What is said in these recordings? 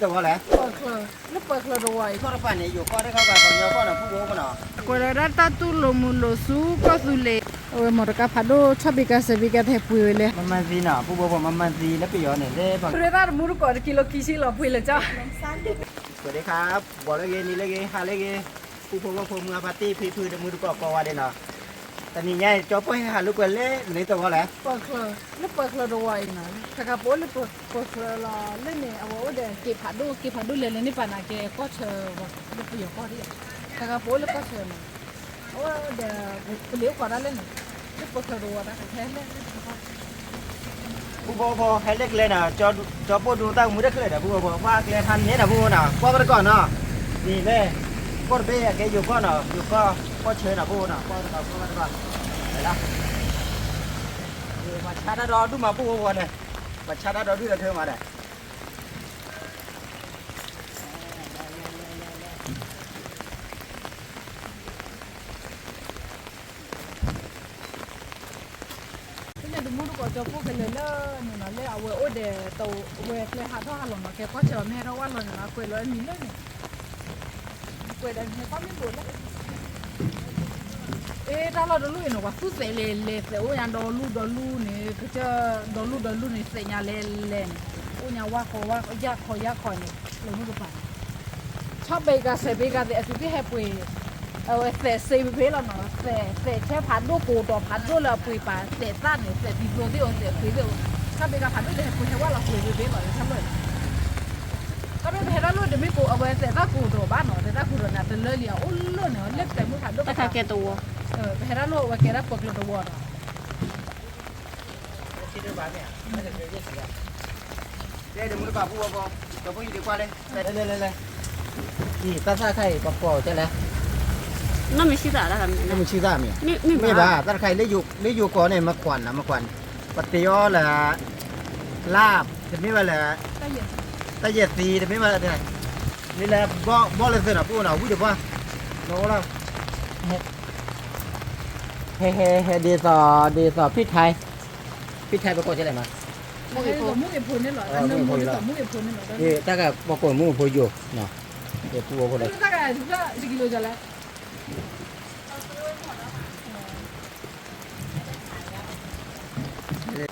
ตัวอะไรแล้วเปิดเลยด้วยข้อละปันเนี่ยอยู่ข้อได้เข้าไปของเงาข้อหน่ะผู้โว้กันเนาะกว่าเราตัดตู้ลมุโลซูก็สุเลโอ้ยหมดกับพัดโดชอบบิกาเซบิกาเทปุยเลยมันซีเนาะผู้โว้ผมมันซีแล้วไปย้อนเนี่ยได้ป่ะเรื่องนั้นมูรุก่อนกิโลกิชิลปุยเลยจ้าสวัสดีครับบอกเลยนี่เลยหาเลยผู้โว้ผมงาปาร์ตี้พื้นมือดูกอกว่าเด่นเนาะแต่นี่ไงจอบไปหาลูกกันเลยนี่ตัวอะไรเปิดเลยแล้วเปิดเลยด้วยนะถ้ากับโป้แล้วเปิดเลยละเล่นเนี่ยเอาไว้เดี๋ยวกิพัดดูเลยนี่ป่ะนะแกก็เชิญว่าลูกไปอยู่ข้อที่ถ้ากับโป้แล้วก็เชิญโอ้เดี๋ยวเลี้ยวก่อนได้เล่นแล้วเปิดเลยด้วยนะแค่เล่นผู้โว้พอให้เล็กเลยนะจอบดูตั้งมือได้เลยนะผู้โว้ว่าเกลียทันนี้นะผู้โว้นะว่าไปก่อนเนาะนี่เลยก็เบ้แกอยู่ก็เนาะอยู่ก็เชิญนะผู้โว้นะก็ไปก่อนไปละมาชาดารอดูมาผู้โว้เนี่ยมาชาดารอดูเธอมาเนี่ยมูดูก็จะพูดกันเลยนี่นะเลยเอาไว้โอ้เดี๋ยวตัวเวทเลยหาท่อหาหลงมาแกก็เจอแม่เราว่าหลงนะคุยเลยมีเลยเนี่ยคุยได้ไม่ก็ไม่ปวดแล้วถ้าเราดูหนูว่าสู้เสียเลยแต่โอ้ยังดูนี่ก็จะดูนี่เสียเลยโอ้ยังว่าเขาว่ายากเนี่ยเลยไม่รู้ป่ะชอบเบกาเซเบกาเดอสุดที่ให้ปุยเสเพลเนาะเสแค่พัดดูกูต่อพัดดูแล้วปุยป่ะเสสั้นเนี่ยเสดีโรที่โอเสคุยเดียวถ้าเบกาพัดดูจะปุยแค่ว่าเราคุยเพลหน่อยทำเลยก็ไม่เห็นแล้วรู้เดี๋ยวไม่กูเอาไว้เสถ้ากูตัวบ้านเนาะแต่ถ้ากูเนี่ยเป็นเลยเลี้ยวโอ้เลื่อนเนาะเล็กแต่มือพัดดูก็แกตัวเห็นแล้วรู้ว่าแกได้ปกเลยตัวเนาะคิดดูบ้านเนี่ยไม่ได้เยอะสิครับเดี๋ยวมือกับผู้โว้ตัวผู้อยู่ดีกว่าเลยเลยนี่ตาซาไข่ปอกใช่ไหมนั่นไม่ใช่อะไรกันนี่มันชื่อได้ไหมนี่ไม่บ้าตาไข่เลี้ยก่อนเนี่ยมากวนนะมากวนปฏิยอละลาบจะไม่ว่าละตาเย็ดซีจะไม่ว่าอะไรนี่แหละบ่เลยสินะผู้น่ะวิ่งว่าโน้ละเฮ้ดีต่อพี่ไทยประกอบใช่ไหมมามุ้งเก็บพูนนี่หรออันนึงมุ้งเก็บพูนนี่หรอตากับประกอบมุ้งพูอยู่เนาะเดี๋ยวผู้ว่าคนไหนตากับทุกอย่าง10 กิโลจะแล้ว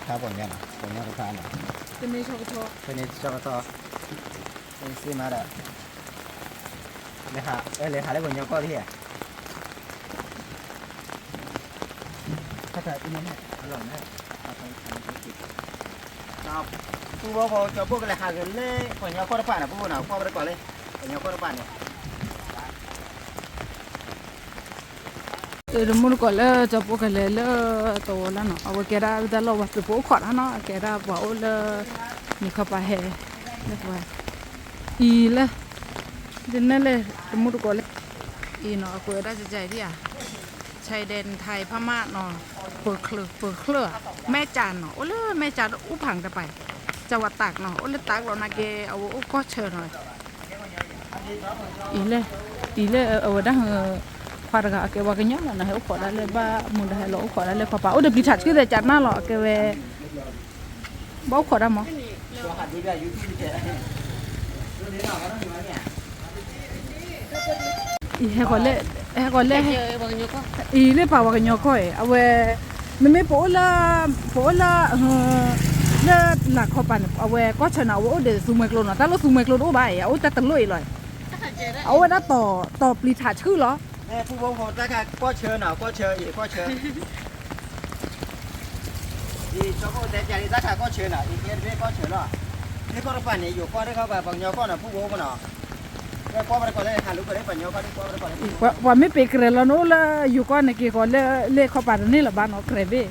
ครับผมเนี่ยนะผมเนี่ยลูกค้าเนาะเป็นในช็อกโกแลตเป็นช็อกโกแลตเป็นซีมาได้เลยหาได้บนยอก็ที่ถ้าเกิดอีน้ำเนี่ยอร่อยแน่เอาไปทำธุรกิจครับผู้ว่าพอจะพูดกันเลยหาเงินเลยบนยอก็ได้ป่ะนะผู้ว่าพ่อไปก่อนเลยบนยอก็ได้ป่ะเนี่ยมูก็เลยจะพูดกันเลยโตแล้วเนาะเอาแกได้แต่เราว่าจะพูดขอดเนาะแกได้ว่าโอ้เลยนี่เข้าไปเฮ้เรียกว่าอีเลยดินนั่นเลยมูก็เลยอีเนาะกูได้ใจที่อ่ะชายแดนไทยพม่าเนาะเปิดเคลือแม่จานเนาะโอ้เลยแม่จานอุผังจะไปจังหวัดตากเนาะโอ้เลยตากเรานะแกเอาก็เชิญหน่อยอีเลยเอาได้ควาดกับแกว่ากันยังนะให้อุปได้เลยบ้ามุนได้ให้เราอุปได้เลยป้าโอ้เดี๋ยวพิจารณ์คือแต่จัดหน้าหรอแกเวบ้าอุปได้มั้งอีให้ก่อนเลยอีเลยป่าวกันยอค่อยเอาเวไม่โผล่ละเนี่ยหลักข้อปันเอาเวก็ชนะว่าโอ้เดี๋ยวซูเมกโลนะแต่เราซูเมกโลโอ้ใบโอ้แต่ตั้งลุยเลยเอาไว้ได้ต่อปลีถาชื่อเหรอผู้วงผมตาค่ะก็เชิญเนาะก็เชิญอีกก็เชิญดีเจ้าก็แต่ใจตาค่ะก็เชิญเนาะอีกเรื่องก็เชิญเนาะนี่ก็รับปันเนี่ยอยู่ก็ได้เข้าไปบางยอก็เนาะผู้วงก็เนาะแล้วก็ไปก่อนเลยหาลูกก็ได้ปัญญาก็ได้ก็ไปก่อนเลยว่าไม่ไปเกลือแล้วนู้นละอยู่ก่อนเนี่ยกี่ก่อนเล่เข้าไปนี่ละบ้านเนาะเกลือเบ้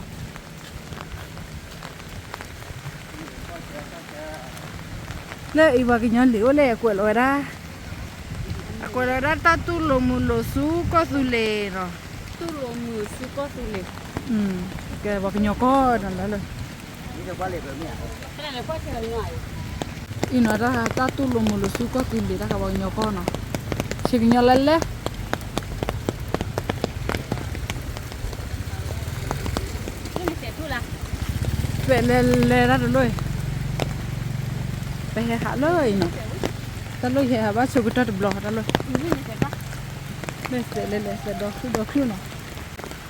เล่อีว่ากินยันเหลียวเล่กวดเลยได้กวดเลยได้ตาตุลมุลสูก็สุเลเนาะตู้ลมมือซื้อก็ซื้อเลยแกว่ากินยอก็นั่นแหละเลยนี่จะว่าเลยแบบนี้แค่ไหนก็เชิญหน่อยอีน่ะถ้าตาตุลมุลสูก็สุเลถ้าว่ากินยอก็เนาะเชื่อกินยอเล่ไม่เสร็จทุละเปเล่ได้เลยไปหาเลยเนาะ ta lo he ba chu ta blog ta lo 你没写吧？ le se do khu no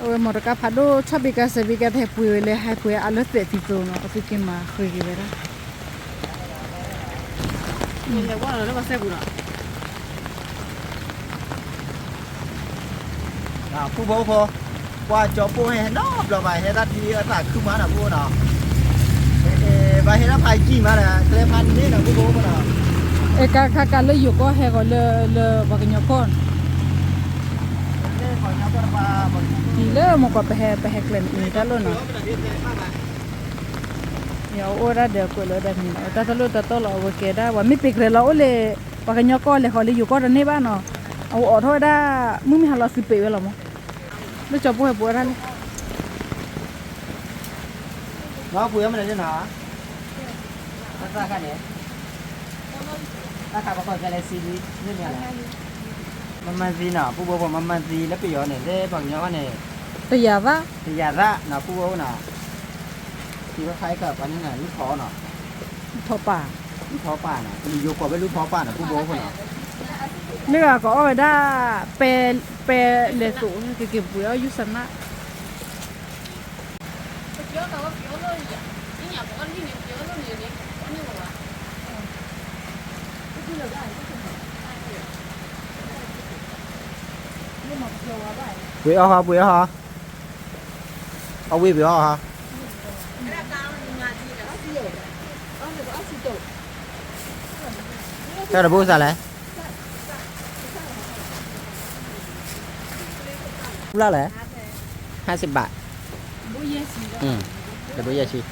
o mo ka pha do chabi ka se bi ka the pu le hai pu a lo te ti zo no ko ki ma khu gi vera 你来我了，那个晒不了。 ผู้โบพอกว่าจอปูให้นอบเราไปให้ทัดทีตาขึ้นมาหน่ะผู้เนาะไปให้รับไปกี่มาน่ะเทพันนี่น่ะผู้โบบ่เนาะ e ka le yu ko he ko le ba ka nyo kon เล่ขอนับว่าบ่ ti le mo ko pe he klen ni ta lo no ya ora de ko lo da ni ta ta lo wa ke da wa mi pe kre lo le ba ka nyo ko le ko le yu ko da ne ba no au o tho da mu mi ha lo si pe lo mo lo cho bu he bu ra le เนาะผู้ยังไม่ได้เนาะตาค่ะเนี่ยตาค่ะบ่ค่อยจะเลยซีนี่เนี่ยแหละมันซีเนาะผู้โบพอมันซีแล้วไปย้อนเนี่ยเด้บางย้อนเนี่ย ta ya va ที่ยาระเนาะผู้โบเนาะที่ว่าคล้ายกับอันนี้น่ะลูกคอเนาะ tho pa ลูกคอป่าน่ะมีอยู่กว่าเป็นลูกคอป่าน่ะผู้โบเนาะ le ga ko o da pe le tu ke bu ya yu san na 不要搞个别的，你也不管你别的你你我吧。 Quỷ ao hả? Quỷ ao hả? Ao quỷ ao hả? Sao là bố sao lại? Lá lẽ? 50 bạc. Ừ. Để bố gì?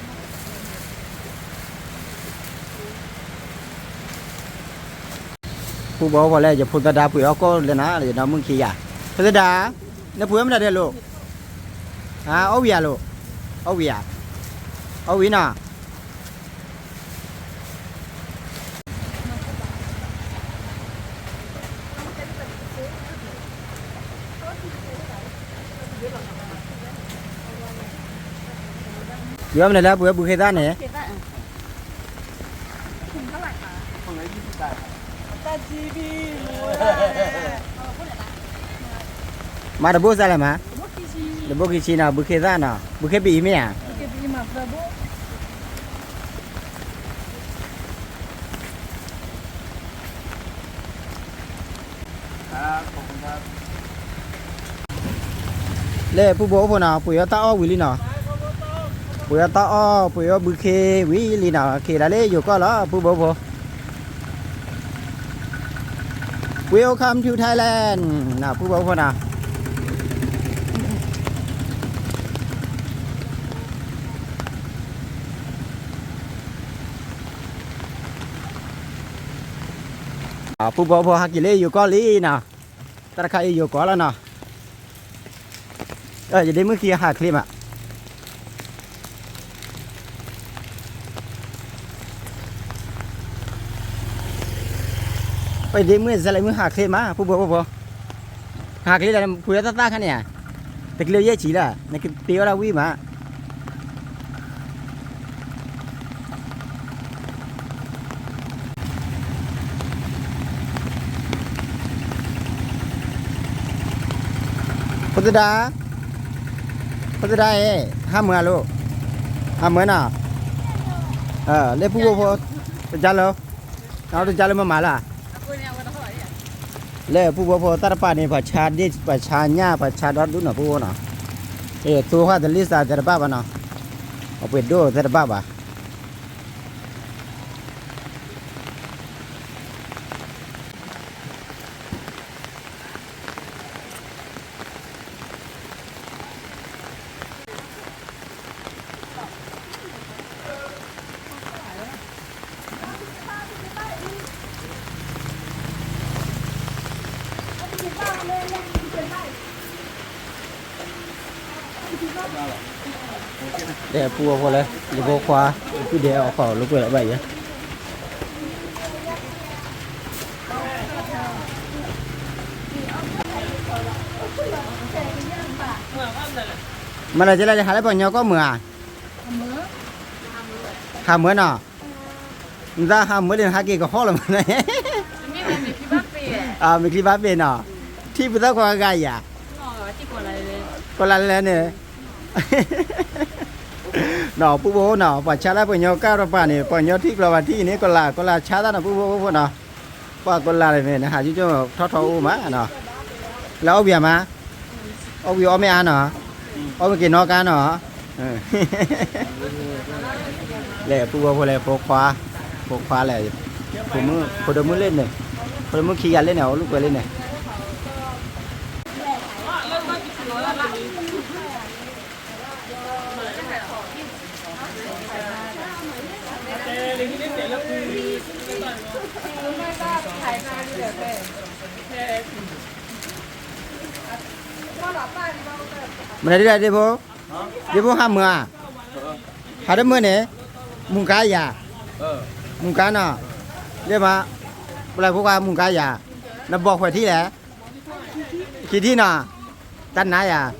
Phụ bố vào đây giờ phụ ta đã quỷ ao có lên á, để nó mừng khi à? Phụ ta nó phụ em là đây luôn. À, ấu bìa luôn. Ấu bìa. Ấu bìa nào? Bữa này là bữa khi ta nè. Mà đã bố ra là mà? Đã bố khi nào bữa khi ra nào? Bữa khi bị mẹ à? Lê phụ bố phụ nào? Phụ yếu tao quý lý nào? Phụ yếu tao phụ yếu bữa khi quý lý nào? Khi đã lê dù có đó phụ bố phụ. Welcome to Thailand. Nào phụ bố phụ nào? Phụ bố phụ hạt gì lê dù có lý nào? Ta đã khai dù có là nào? Giờ đếnมื่อกี้หาคลิปอ่ะไปเดี๋ยวมื่อจะอะไรมื่อหาคลิปมาผู้บ่หาคลิปอะไรผู้ยาตาขันเนี่ยแต่คลิปเยอะจีละในคลิปเตี้ยเราวิ่งมาพุทธดาเอ้ห้ามเมื่อลูกห้ามเมื่อน่ะเลี้ยผู้บ่พอจะจัดแล้วเอาจะจัดแล้วมาล่ะเลี้ยผู้บ่พอตาป้านี่ประชาดิประชาญาประชาดอดดูน่ะผู้น่ะตัวข้าจะลิซ่าจะบ้าบ่น่ะเอาไปดูจะบ้าบ่ để pua vào đây để vô khoa cứ để ở khỏi lúc lại vậy nhé mà là chỉ là hai bọn nhau có mưa à hà mới nào ra hà mới đến hai kia có khó lắm này 没批发费哎。没给发费呢，提不到块干呀，哦，寄过来的。过来了呢。nó bố bố nó và cha lại với nhau cao rồi bà này với nhau thích là bà thi này còn là cha ta là bố bố nó và còn là này này hà chú cho thọ thọ má nó là ông bia má ông bia ông mẹ nó ông cái nó cá nó lẹ bố bố lẹ bố khóa lẹ phụ đỡ muốn lên này phụ đỡ muốn khi lên này lúc quay lên này mình đi đây đi bố ham mưa hà đâm mưa này mùng cá già mùng cá nọ đây mà lại bố qua mùng cá già nó bọc phải thi lẽ khi thi nọ tan nãy à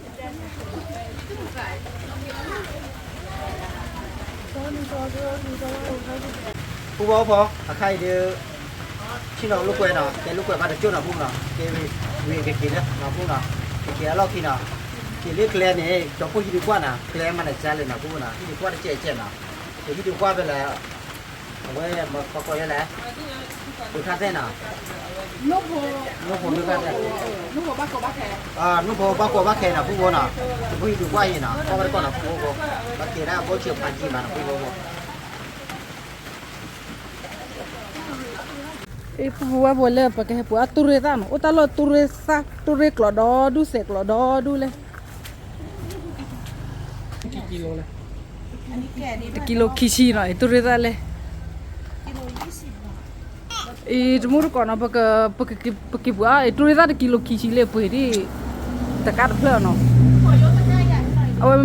bố khai đi khi nào lúc quay nọ cái lúc quay bắt được chỗ nào bung nọ cái vì cái kia đó nó bung nọ cái kia lo khi nào thì liếc lên này cho cô đi qua nào lên mà lại ra lên nào cô nào đi qua để chạy nào thì đi qua về là với mà có coi là được khá thế nào núp hồ được khá thế núp hồ bác kè núp hồ bác kè nào cô nào thì cô đi qua gì nào có cái con nào cô bác kè đã có chiều phản chi mà cô e puwa bole pa ke puwa ture ta no ota lo ture klodo du se klodo du le kilo le kilo kishi no e ture ta le e jumur ko na pa ke puwa e ture ta kilo kishi le pu ri ta ka phlo no aw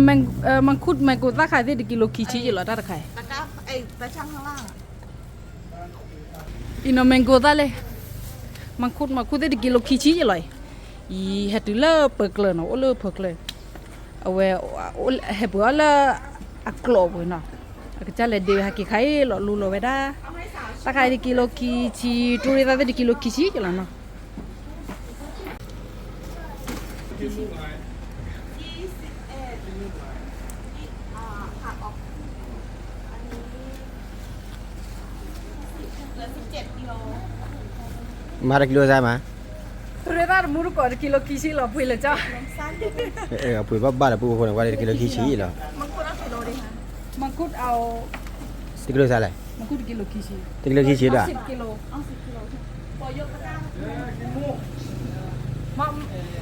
mang khut mang ko ta khai de kilo kishi ji lo ta khai ตะกร้าไอ้ตะช่างข้างล่าง ino mango dale mangkut de kilo kichi je loi I hatu le pekle no ole pekle awe he bola aklo bo no akjale de haki khai lo lu lo weda ta khai de kilo kichi turi da de kilo kichi je la no mà được kilo ra mà turi da muru ko de kilo kichi lo pui le cha pui ba là pui hồi qua đây kilo kichi là mangkut au kilo ra lại mangkut kilo kichi kilo kichi đó 10 kiloปอยกตะกร้า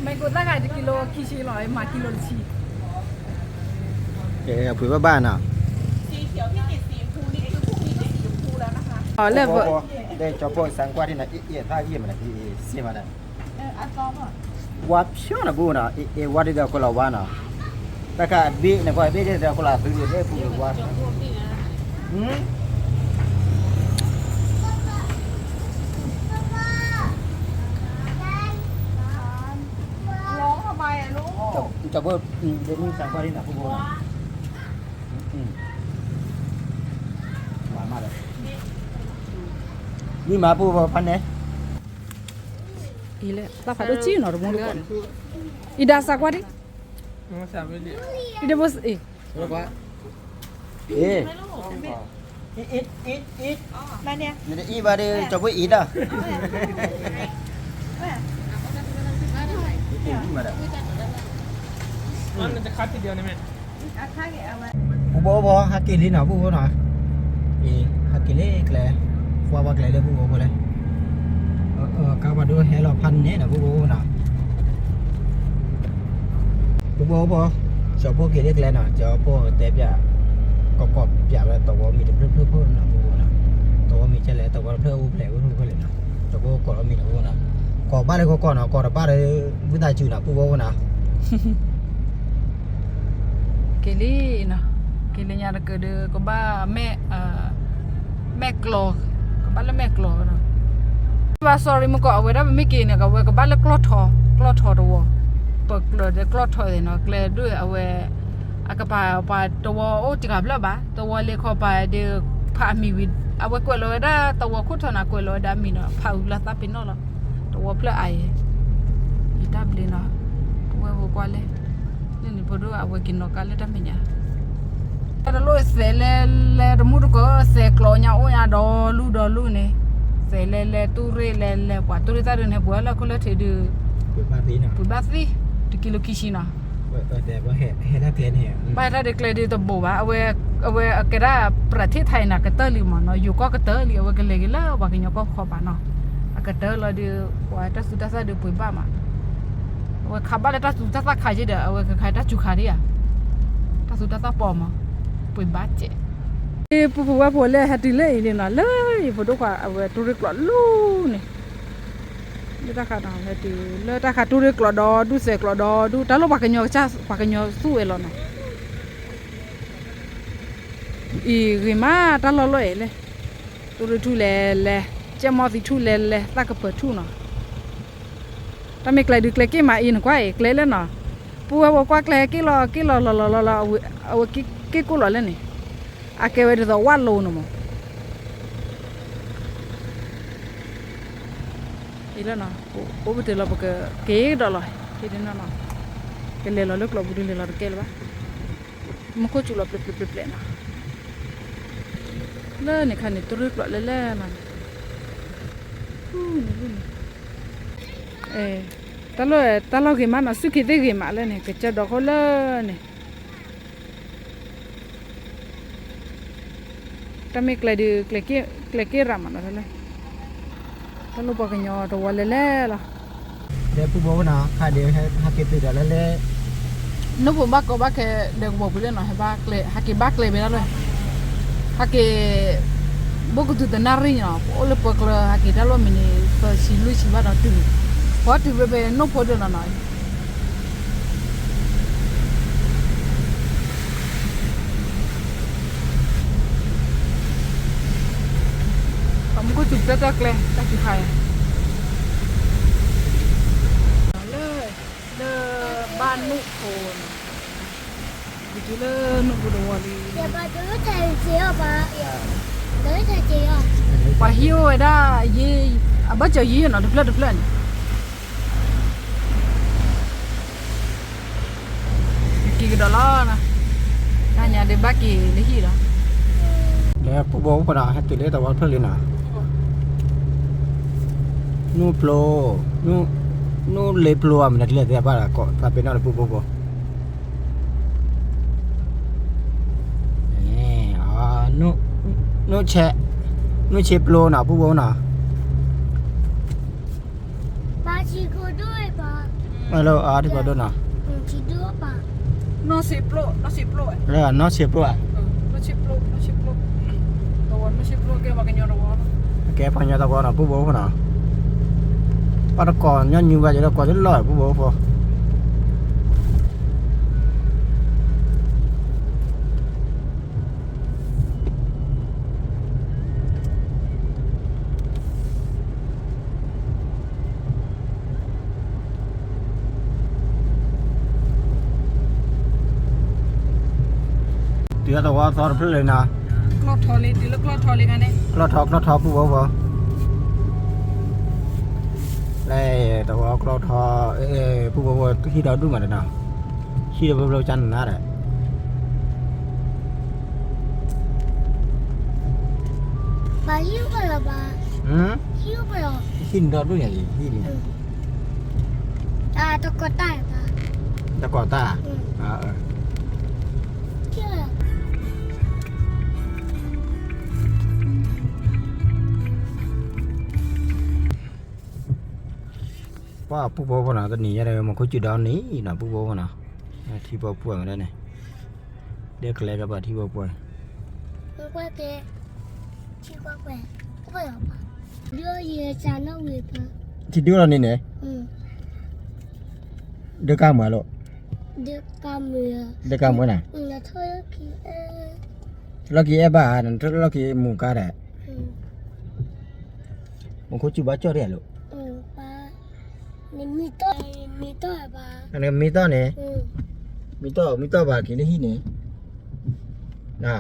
mango ta khai de kilo kichi lo ma kilo chi pui ba nào สีเขียวที่ติดสีชมพูนี่คือพวกนี้ติดสีชมพูแล้วนะคะ le đây cho bộ sáng qua thì là ít thay gì mà là gì xem mà này อันกอมอ่ะ วาช่วงนะบูนะวาดีเดียวก็เราวานะแต่ก็บีเนี่ยก็บีเดียวก็เราซื้อได้ปูวาร้องทำไมอ่ะลูก จะเบิดเดี๋ยวนี้สั่งไปที่ไหนปูนะหวานมากเลยนี่มาปูพันเนี่ย ile ta fa do chi no mo ko ida sa kwa di Não sabe ele. ida bos ít มาเนี่ย นี่อีบาร์จะไปอีด้ามาด้ Mana dekat dia ni men. อาค่าแกเอาไว้ bố hắc kỳ lý nào bố nó hắc kỳ lý kle qua bác lại đây bố đây các bạn đưa hay là phân nhé là bố nào bố cho bố kỳ lý kle nào cho bố tép dạ cọp dạ là tàu mình được rất hơn nào bố nào tàu mình chơi lại tàu có thơ u lẻ u lẻ nào cho bố còn mình bố nào còn ba đây có còn nào còn là ba đây với tài chịu nào bố nào kili na kili nya ke de ko ba me klo ko ba la me klo na ba sorry mo ko awe da me ke ne ka we ko ba la klo tho do wo pe klo de klo tho de no kle du awe akapa pa to wo o ti ka bla ba to wo le kho pa de pha mi wi awe ko lo da to wo khu thona ko lo da mi no phau la ta pin no lo to wo pla ai ita ble no wo wo kwa le ni bodo awe kin no ka le ta mi nya ta lo se le mu ko se klo nya o ya do lu ne se le tu re le kwa tu re ta ne bo la ko le the de บาตีน่ะ pu ba si de kilo kishina แต่ว่าเฮ็ดเตียนเนี่ย ba ta de kle de to bo ba awe akera ประเทศไทยน่ะก็เตอร์ลิมnoอยู่ก็ก็เตอร์li awe ke le la wa ke nyo ko kho ba no ka ตอร์la de wa ta su ta sa de pu ba ma awe kha ba le ta su ta sa kha ji de awe ka kha ta chu kha ri ya ta su ta sa po ma pu ba che e pu wa po le ha ti le ni na le pu do kwa awe tu ri klo lu ni le ta kha na le ti le ta kha tu ri klo do du se klo do du ta lo ba ke nyo cha ba ke nyo su e lo no i rima ta lo lo ele tu ri tu le che mo ti tu le ta ka pe tu no ta me kle du kle ke ma in kwa e kle le no pu wa kwa kle ke lo awe ke ku lo le ni a ke we do wa lo no mo ile no o bu te lo ke do lo ke de no ke le lo lo bu le lo ke ba mo ko chu lo ple na le ni khan ni tu ri lo le na ta lo ke ma na su ki de ke ma le ni ke cha do ko le ni ta me kle ke ra ma na le ta lo ba ke nyo do wa le la เดี๋ยวผู้บอกนะค่าเดียวให้ฮักเก็ตติดแล้วแหละ no bu ba ko ba ke de bo bu le no he ba kle ha ke ba kle be na le ha ke bo ku tu de na ri no o le po kle ha ke da lo mi ni so si lu si ba da tu ho tu be no po de na na kamu ko tu ta kle ta ki khai le ban nu kon di le nu bu do li ya ba do thầy chị ba tới thầy chị à pa hiu da ye aba cho ye no de plan ki do la na nya de ba ki le hi da เดี๋ยวผู้บอกนะให้ติดเลยแต่ว่าเพิ่นเลยนะนูโปรนูเลโปรมันนั่นแหละแต่ว่าก็ถ้าเป็นอะไรผู้บอกนี่นูเชโปรนะผู้บอกนะ ba chị cô đuôi ba มาแล้วที่บอกด้วยนะ chị đưa ba no si pro แล้วน้องเชโปรอ่ะ no si pro to wa no si pro ke ba ke nyo do wa แกพันยาตะกอนนะผู้บอกนะปตะกอนย้อนอยู่ว่าจะตะกอนจะลอยผู้บอกพอเดี๋ยวตะวันสอนเพื่อนเลยนะ cloth tholi di le cloth tholi ga ne เราทอกผู้บอกพอเลยแต่ว่าเราทอผู้บอกว่าที่เราดูมาแล้วนะที่เราจันนะแหละ ba hiu ba là ba hiu ba là ที่เราดูอย่างที่นี่ tôi có tay ba ตะกอนตา chưa ว่าผู้บอกว่านะตอนนี้อะไรมันคุยจุดดาวนี้นะผู้บอกว่านะที่บอกป่วยมาได้เนี่ยเด็กเล็กกับที่บอกป่วย hôm qua kia chị qua quẻ có phải không đưa gì cha nó về ba ที่ดูเรานี่เนี่ย เด็กก้ามาหรอ đưa camera เด็กก้ามาไหน là thôi kia เรากี่บ้านนั่นเรากี่หมู่ก้าได้มันคุยจุดบ้าจ่อเรียนหรอ ba nên mi to ba อันนี้มีต้อเนี่ยมีต้อบ้ากี่เลยที่เนี่ยนะ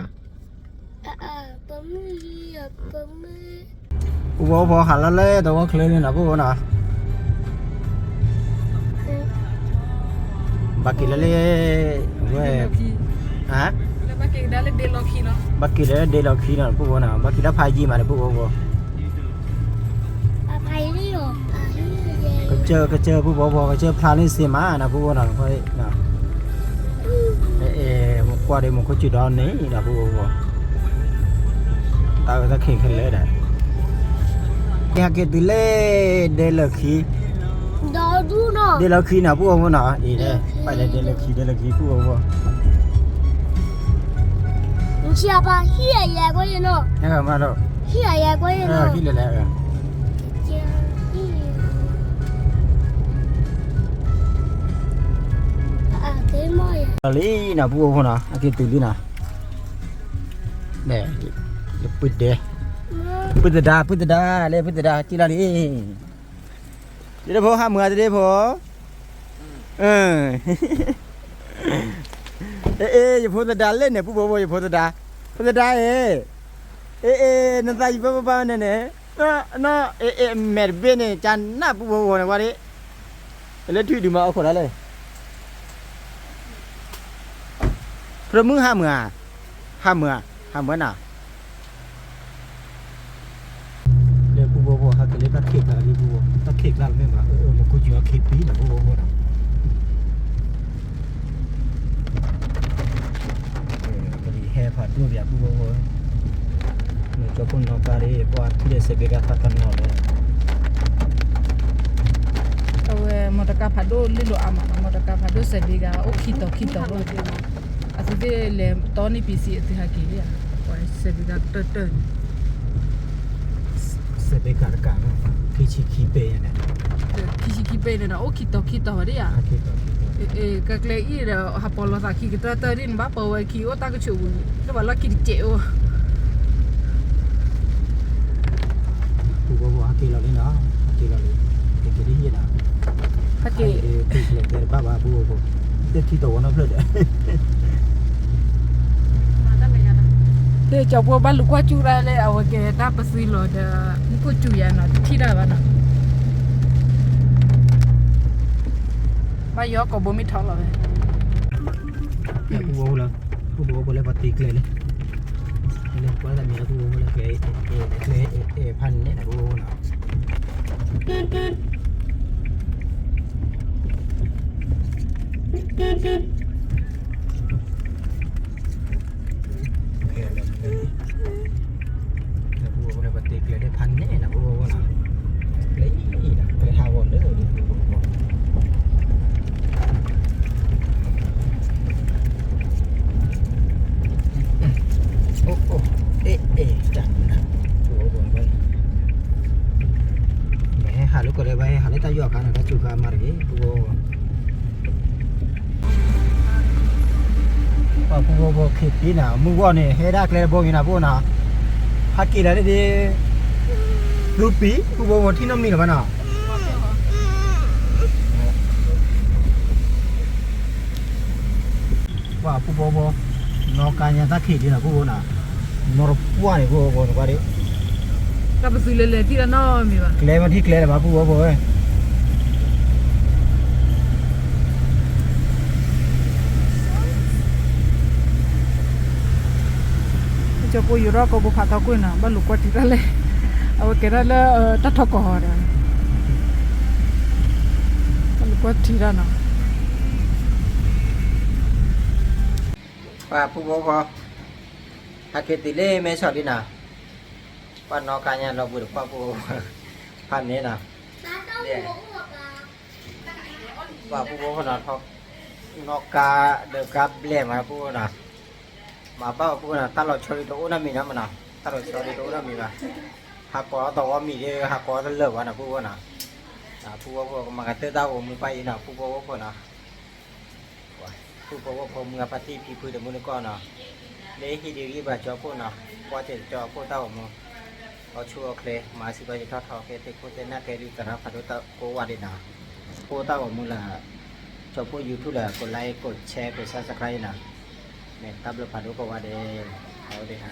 bấm gì ก็มือ ผู้บ่พอหันละเลยตัวเคลนี่นะผู้บ่นะบักกิละเลยเว้ยฮะ แล้วมาเก่งได้เลยเดลอคีเนาะ บักกิละเดลคีนะผู้บ่นะบักกิละพายจีมาเลยผู้บ่ อะไรนี่หรอ ก็เจอผู้บ่ก็เจอพลานี่สิมานะผู้บ่นะค่อยนะมกว่าได้มกก็จุดอนนี้นะผู้บ่ตาก็ตะเข่งขึ้นเลยได้อยากเกติเลเดลคี ดอดูเนาะ เดลคีนะผู้บ่นะอีเด้ไปเลยเดลคีผู้บ่ 你下巴血也过去弄， นะครับมาแล้ว 血也过去弄。 พี่เลยแล้ว 啊，对嘛呀？ Ali na bu ho na akit tu na ne put de put da le put da chi la ni de pho ha mwa de pho ye pho da le ne pu bo ye pho da na ta ji ba ne ne na mer be ne chan na pu bo ne wa de le thu di ma kho da le พระมึงห้าเมื่อน่ะเดี๋ยวผู้บ่ฮักเลยตักเค้กอะไรผู้บ่ตักเค้กแล้วแม่มามันก็อยู่เค้กปีน่ะผู้บ่น่ะก็ดีแห่ผ่านตัวแบบผู้บ่เนี่ยจะคนนอกการีกว่าที่จะเสกกับตันนอเลย เอามอตกาพัดโดลิโลอามามอตกาพัดโดเซบิกาโอคิโตโลอาทิตย์เลตอนนี้ปีซีที่ฮากิเลียว่าเซบิกาเตอร์ เสกกับกลางคือชิคิเปย์เนี่ย คิเปเนาะโอคิโตวะดิอ่ะ คิโต ก็เกลอีเดฮาปอลซาคิกเตอร์ดินบาปาวคิโอตากชูก็ว่าลักคิเจโอ ผู้บ่ฮักเราเลยเนาะฮักเราเลยเก่งดีนี่นะ ฮากิ คือเลยบ้าผู้บ่เด็กที่โตนะเพิ่น เดี๋ยวจะพวกบ้านลูกว่าจูไรเลยเอาแกตาปซีโลเดนี่ก็จูยานะที่ได้บ้านะบ้านยอก็บ่มีท้อหรอก ผู้บ่เลยปฏิกเลยเลยว่าแต่มีผู้บ่เลยพันเนี่ยนะผู้บ่นะผู้บ่เลยปฏิกเลยได้พันเนี่ยนะผู้บ่นะเลยนะไปหาวนเด้อดิผู้บ่โอ้จังนะผู้บ่ไปแม่หาลูกก็เลยไปหาเลยตายอกันนะจุกามาร์กผู้บ่คิดดีนะมึงว่าเนี่ยเฮดักเลยบ่กินนะผู้นะฮักกี้แล้วดิรูปีผู้บ่ที่น้ำมีหรือเปล่านะว่าผู้บ่นอกการยังตักขี้ดีนะผู้บ่นะนรปัวนี่ผู้บ่นะว่าดิ ตาปซีเลยที่ละน้อมีบ้า เคลมาที่เคลมาผู้บ่เอ้ย จะพูดอยู่รอก็บุพาตะกุยนะบ้านลูกว่าที่ละเลยเอาแกละเลยตัดทอกอดบ้านลูกว่าที่ละเนาะ ว่าผู้บ่พอฮักกี้ติเล่ไม่ชอบดีนะว่านอกการยังเราบุญว่าผู้พันนี้นะว่าผู้บ่นะทอกนอกกาเดือกับเล่มาผู้นะมาเป้าผู้นะตลอดชริโตนะมีนะมันนะตลอดชริโตนะมีนะหักกอตัวว่ามีเด้หักกอเลิกว่านะผู้นะผู้บ่มากระเตต้าโอมือไปนะผู้บ่นะผู้บ่พอมือปฏิพีพื้นมือก่อนนะเลฮีดีรีบาจอผู้นะพอเจ็ดจอผู้เต้ามือเอาชัวเคลมาสิบาจิทอทอเคติโคเตน่าเคลีตระพัดตะโกวาดินะผู้เต้ามือละจอผู้ยูทูบละกดไลค์กดแชร์กดซับสไครต์นะเนี่ยตับละพัดโกวาเดเอาเดฮะ